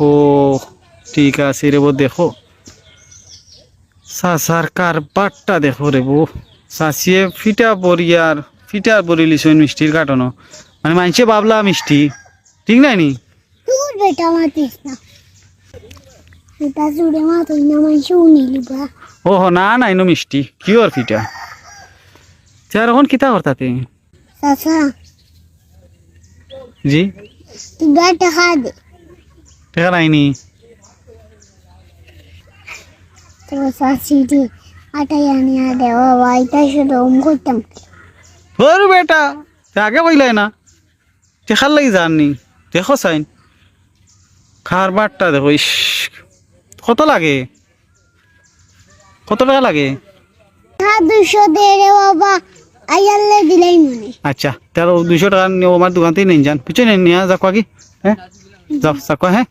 দেখো ঠিক আছে রে বো দেখো সাসার কারবারটা দেখো রে বো সাসিয়ে ফিটা বরিলিছই মিষ্টির কাটনো মানে মানছে বাবলা মিষ্টি ঠিক নাই নি তোর বেটা মাতিস না এটা জুড়ে মা তুই না মাইছে উনিলিবা ওহো না না ইনো মিষ্টি কি ওর ফিটা চার এখন কিতা করতাতে চাচা জি তুই গাটা খা দে টাকা নাইনি তো চাচি দি আটাই আনি আদে বাবা এটা শুধু করতাম ওর বেটা আগে বইলাই না টেকার লাগি জাননি দেখো সাইন কারবারটা দেখো ইস কত লাগে কত টাকা লাগে হ্যাঁ 200 দে রে বাবা আইয়ালে দিলাই মনে আচ্ছা তাহলে 200 টাকা নিয়ে আমার দোকান থেকে নিয়ে যান কিছু নিয়ে যা কি হ্যাঁ যাও হ্যাঁ